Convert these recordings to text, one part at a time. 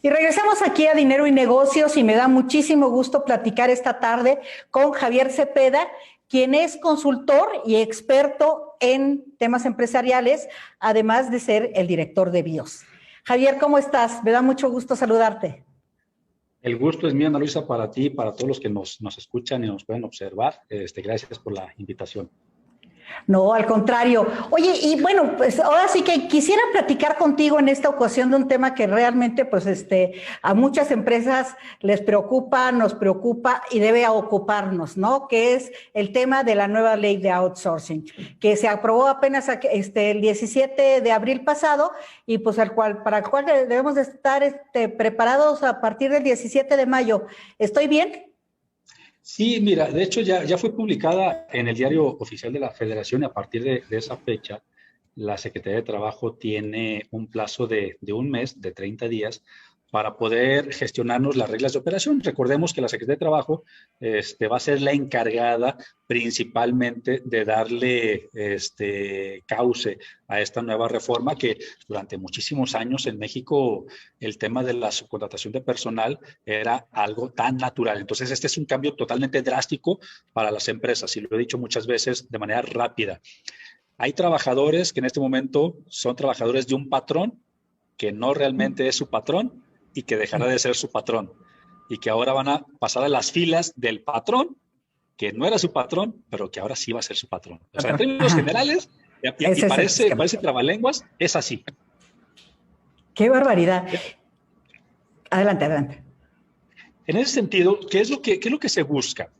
Y regresamos aquí a Dinero y Negocios y me da muchísimo gusto platicar esta tarde con Javier Cepeda, quien es consultor y experto en temas empresariales, además de ser el director de BIOS. Javier, ¿cómo estás? Me da mucho gusto saludarte. El gusto es mío, Ana Luisa, para ti y para todos los que nos escuchan y nos pueden observar. Gracias por la invitación. No, al contrario. Oye, y bueno, pues ahora sí que quisiera platicar contigo en esta ocasión de un tema que realmente, pues, a muchas empresas les preocupa, nos preocupa y debe ocuparnos, ¿no? Que es el tema de la nueva ley de outsourcing, que se aprobó apenas el 17 de abril pasado y pues para el cual debemos de estar preparados a partir del 17 de mayo. ¿Estoy bien? Sí, mira, de hecho ya fue publicada en el Diario Oficial de la Federación y a partir de esa fecha, la Secretaría de Trabajo tiene un plazo de un mes, de 30 días, para poder gestionarnos las reglas de operación. Recordemos que la Secretaría de Trabajo va a ser la encargada principalmente de darle cauce a esta nueva reforma que durante muchísimos años en México el tema de la subcontratación de personal era algo tan natural. Entonces este es un cambio totalmente drástico para las empresas y lo he dicho muchas veces de manera rápida. Hay trabajadores que en este momento son trabajadores de un patrón que no realmente es su patrón y que dejará de ser su patrón y que ahora van a pasar a las filas del patrón que no era su patrón, pero que ahora sí va a ser su patrón. O sea, en términos generales, y parece trabalenguas, es así. ¡Qué barbaridad! Adelante, adelante. En ese sentido, ¿qué es lo que se busca?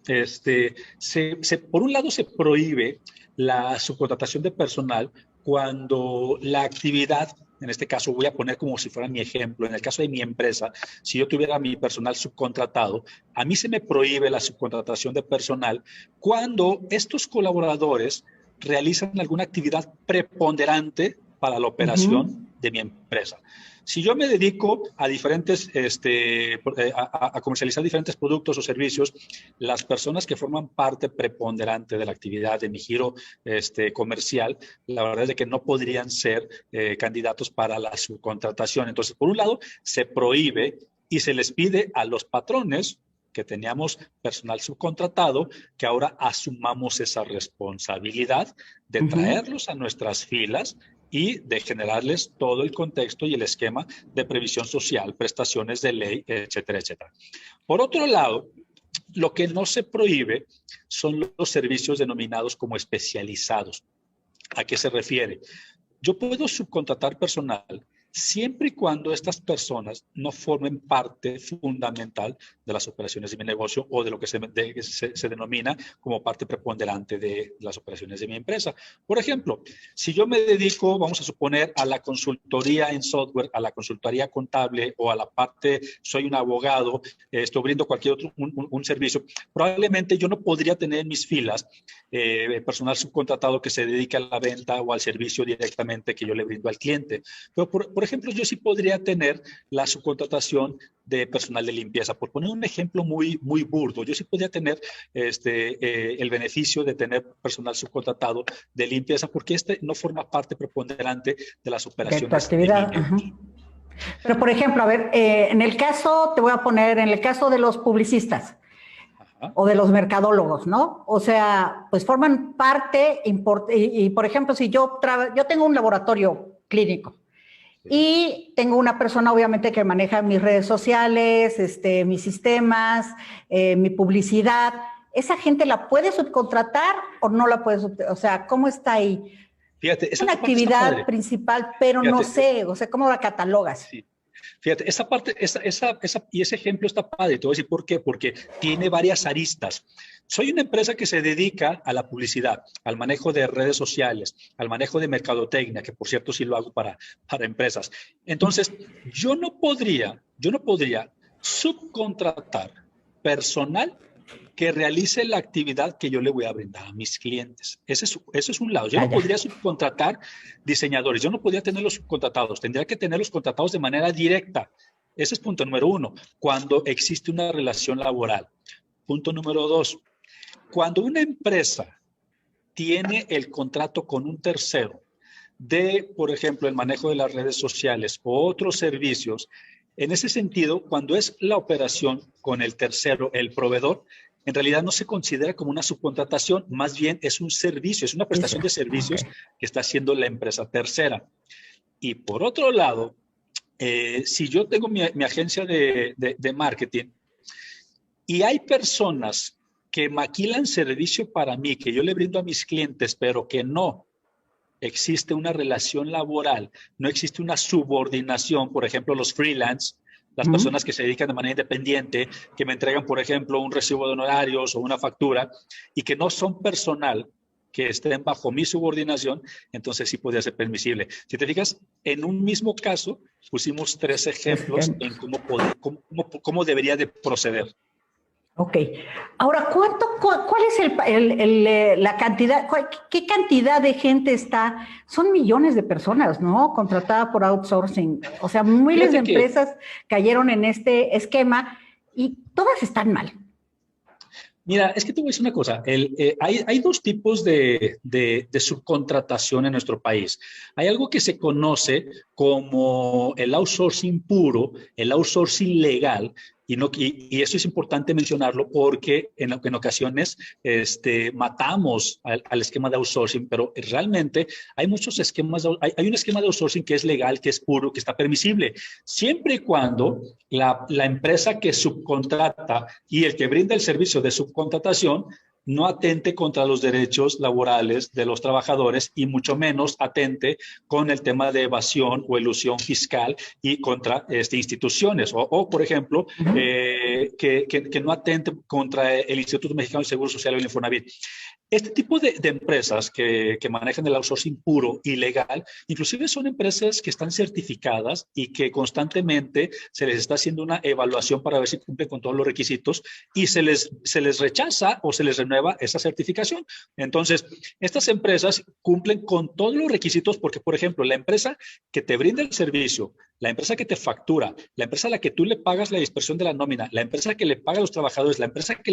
Por un lado, se prohíbe la subcontratación de personal cuando la actividad, en este caso voy a poner como si fuera mi ejemplo, en el caso de mi empresa, si yo tuviera mi personal subcontratado, a mí se me prohíbe la subcontratación de personal cuando estos colaboradores realizan alguna actividad preponderante para la operación de mi empresa. Si yo me dedico a a comercializar diferentes productos o servicios, las personas que forman parte preponderante de la actividad de mi giro comercial, la verdad es que no podrían ser candidatos para la subcontratación. Entonces, por un lado, se prohíbe y se les pide a los patrones que teníamos personal subcontratado, que ahora asumamos esa responsabilidad de traerlos a nuestras filas y de generarles todo el contexto y el esquema de previsión social, prestaciones de ley, etcétera, etcétera. Por otro lado, lo que no se prohíbe son los servicios denominados como especializados. ¿A qué se refiere? Yo puedo subcontratar personal siempre y cuando estas personas no formen parte fundamental de las operaciones de mi negocio o de lo que se denomina como parte preponderante de las operaciones de mi empresa. Por ejemplo, si yo me dedico, vamos a suponer, a la consultoría en software, a la consultoría contable o a la parte, soy un abogado, estoy brindo cualquier otro un servicio, probablemente yo no podría tener en mis filas personal subcontratado que se dedique a la venta o al servicio directamente que yo le brindo al cliente. Pero por ejemplo, yo sí podría tener la subcontratación de personal de limpieza. Por poner un ejemplo muy burdo, yo sí podría tener el beneficio de tener personal subcontratado de limpieza porque no forma parte preponderante de las operaciones de tu actividad. Pero, por ejemplo, a ver, en el caso de los publicistas, o de los mercadólogos, ¿no? O sea, pues forman parte y por ejemplo, si yo tengo un laboratorio clínico y tengo una persona obviamente que maneja mis redes sociales, mis sistemas, mi publicidad, ¿esa gente la puede subcontratar o no la puede subcontratar? O sea, ¿cómo está ahí? Fíjate, es una actividad principal, pero fíjate, no sé, o sea, ¿cómo la catalogas? Sí. Fíjate, esa parte, y ese ejemplo está padre. Te voy a decir por qué. Porque tiene varias aristas. Soy una empresa que se dedica a la publicidad, al manejo de redes sociales, al manejo de mercadotecnia, que por cierto sí lo hago para empresas. Entonces, yo no podría subcontratar personal que realice la actividad que yo le voy a brindar a mis clientes. Ese es un lado. Yo no podría subcontratar diseñadores, yo no podría tenerlos subcontratados, tendría que tenerlos contratados de manera directa. Ese es punto número uno, cuando existe una relación laboral. Punto número dos, cuando una empresa tiene el contrato con un tercero de, por ejemplo, el manejo de las redes sociales o otros servicios, En ese sentido, cuando es la operación con el tercero, el proveedor, en realidad no se considera como una subcontratación, más bien es un servicio, es una prestación de servicios que está haciendo la empresa tercera. Y por otro lado, si yo tengo mi agencia de marketing y hay personas que maquilan servicio para mí, que yo le brindo a mis clientes, pero que no existe una relación laboral, no existe una subordinación, por ejemplo, los freelance, las personas que se dedican de manera independiente, que me entregan, por ejemplo, un recibo de honorarios o una factura y que no son personal, que estén bajo mi subordinación, entonces sí podría ser permisible. Si te fijas, en un mismo caso pusimos 3 ejemplos en cómo debería de proceder. Ok. Ahora, ¿cuál es la cantidad, qué cantidad de gente está? Son millones de personas, ¿no? Contratada por outsourcing. O sea, miles de empresas cayeron en este esquema y todas están mal. Mira, es que te voy a decir una cosa. Hay 2 tipos de subcontratación en nuestro país. Hay algo que se conoce como el outsourcing puro, el outsourcing legal, y eso es importante mencionarlo porque en ocasiones matamos al esquema de outsourcing, pero realmente hay muchos esquemas, hay un esquema de outsourcing que es legal, que es puro, que está permisible, siempre y cuando la empresa que subcontrata y el que brinda el servicio de subcontratación no atente contra los derechos laborales de los trabajadores y mucho menos atente con el tema de evasión o elusión fiscal y contra instituciones. O por ejemplo, que no atente contra el Instituto Mexicano de Seguro Social o el Infonavit. Este tipo de empresas que manejan el outsourcing puro y legal, inclusive son empresas que están certificadas y que constantemente se les está haciendo una evaluación para ver si cumplen con todos los requisitos y se les rechaza o se les renueva esa certificación. Entonces, estas empresas cumplen con todos los requisitos porque, por ejemplo, la empresa que te brinda el servicio, la empresa que te factura, la empresa a la que tú le pagas la dispersión de la nómina, la empresa que le paga a los trabajadores, la empresa que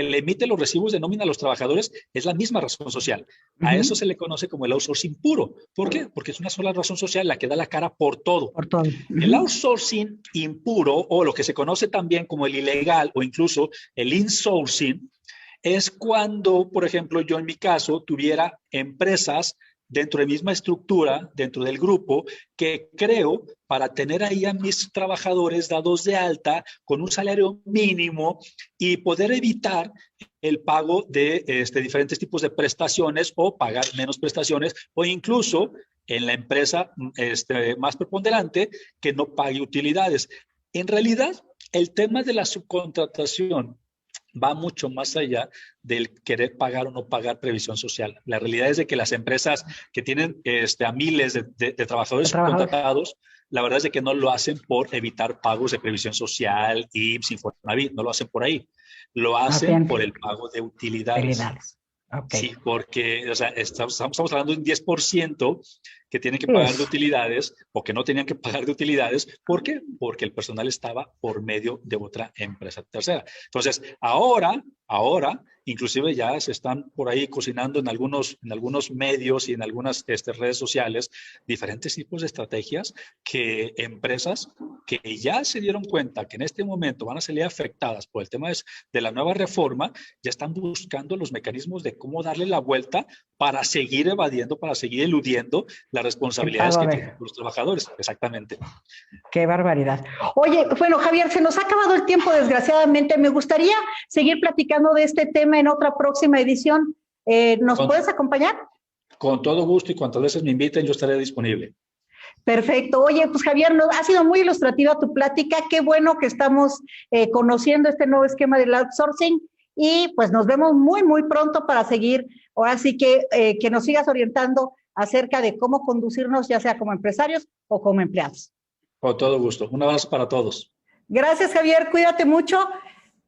le emite los recibos de nómina a los trabajadores, es la misma razón social. A eso se le conoce como el outsourcing puro. ¿Por qué? Porque es una sola razón social la que da la cara por todo. Por todo. El outsourcing impuro, o lo que se conoce también como el ilegal o incluso el insourcing, es cuando, por ejemplo, yo en mi caso tuviera empresas dentro de la misma estructura, dentro del grupo, que creo para tener ahí a mis trabajadores dados de alta con un salario mínimo y poder evitar el pago de diferentes tipos de prestaciones o pagar menos prestaciones o incluso en la empresa más preponderante que no pague utilidades. En realidad, el tema de la subcontratación va mucho más allá del querer pagar o no pagar previsión social. La realidad es de que las empresas que tienen a miles de trabajadores subcontratados, la verdad es de que no lo hacen por evitar pagos de previsión social, IMSS, Infonavit, no lo hacen por ahí. Lo hacen por el pago de utilidades. Okay. Sí, porque o sea, estamos hablando de un 10% que tienen que pagar de utilidades o que no tenían que pagar de utilidades. ¿Por qué? Porque el personal estaba por medio de otra empresa tercera. Entonces, ahora, inclusive ya se están por ahí cocinando en algunos medios y en algunas redes sociales diferentes tipos de estrategias que empresas que ya se dieron cuenta que en este momento van a salir afectadas por el tema de la nueva reforma, ya están buscando los mecanismos de cómo darle la vuelta para seguir evadiendo, para seguir eludiendo las responsabilidades que tienen los trabajadores. Exactamente. Qué barbaridad. Oye, bueno, Javier, se nos ha acabado el tiempo, desgraciadamente. Me gustaría seguir platicando de este tema en otra próxima edición. ¿Nos puedes acompañar? Con todo gusto y cuantas veces me inviten, yo estaré disponible. Perfecto. Oye, pues Javier, ha sido muy ilustrativa tu plática. Qué bueno que estamos conociendo este nuevo esquema del outsourcing y pues nos vemos muy, muy pronto para seguir. Ahora sí que nos sigas orientando acerca de cómo conducirnos, ya sea como empresarios o como empleados. Con todo gusto. Un abrazo para todos. Gracias, Javier. Cuídate mucho.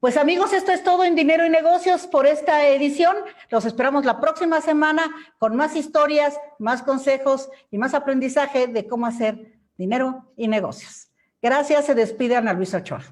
Pues amigos, esto es todo en Dinero y Negocios por esta edición. Los esperamos la próxima semana con más historias, más consejos y más aprendizaje de cómo hacer dinero y negocios. Gracias. Se despide Ana Luisa Ochoa.